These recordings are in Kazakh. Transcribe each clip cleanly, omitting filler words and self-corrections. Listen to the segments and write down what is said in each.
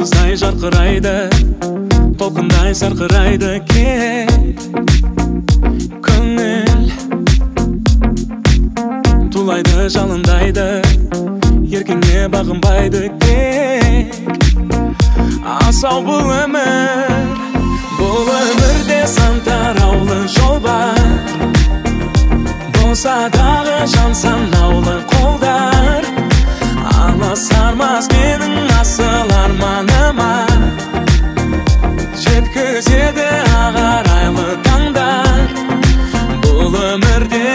Жұлдыздай жарқырайды, толқындай сарқырайды кек көңіл. Тулайды, жалындайды, еркіңе бағынбайды тек. Асау бұл өмірде сан тараулы жол бар. Болса дағы жан санаулы қолдар. Аласармас менің асыл арманыма, жеткізеді ағарайлы таңдар. Бұл өмірде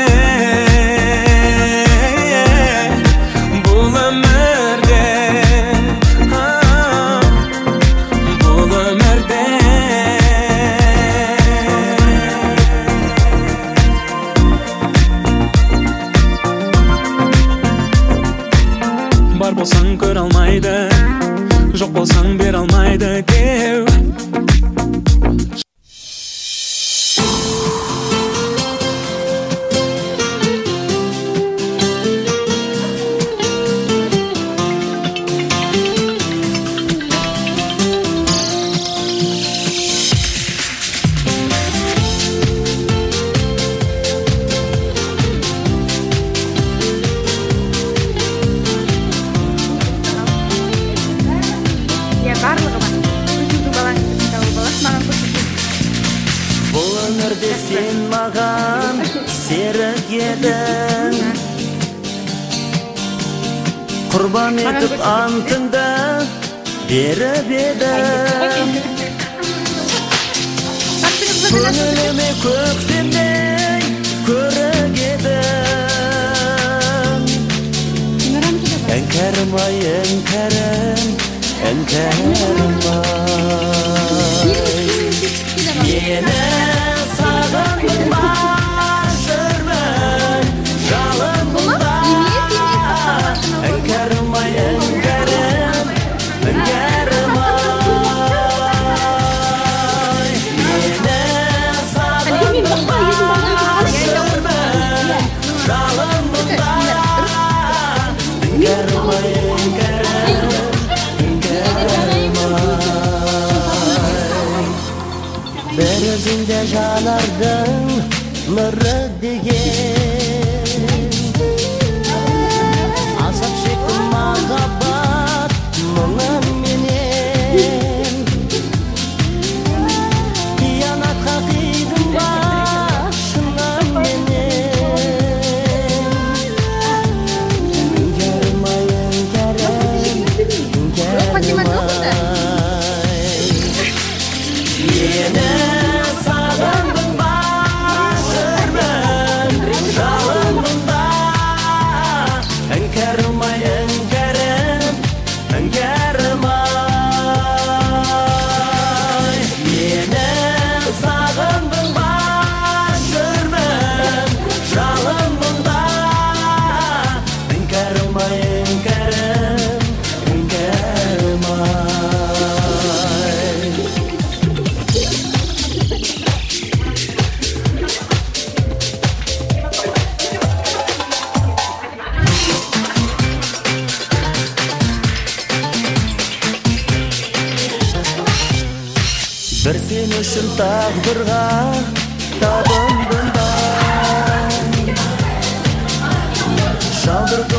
бар болсаң көр алмайды, жоқ болсаң бер алмайды деу. Бұл өмірде сен маған серік едің, құрбан етіп антыңды беріп едің. Көңіліме көктемдей көрік едің. Әнкәрім ай, әнкәрім, әнкәрім ай. Мені сағындың ба жүрмін жалыныңда. Әнкәрім ай, әнкәрім, әнкәрім ай. Мені сағындың ба жүрмін жалыныңда. Әнкәрім ай, әнкәрім, әнкәрім ай. Bir özünde janardın nurı деген. Azap çektim mağabat мұңым менен. Қиянатқа қидым башыңым менен. Әнкәрім ай, әнкәрім, әнкәрім ай. Мені сағындың ба жүрмін жалыныңда. Әнкәрім ай, әнкәрім, әнкәрім ай. Мені сағындың ба жүрмін жалыныңда. Әнкәрім ай, әнкәрім, әнкәрім ай. Bir sen үшін тағдырға табындым ба, шалдырып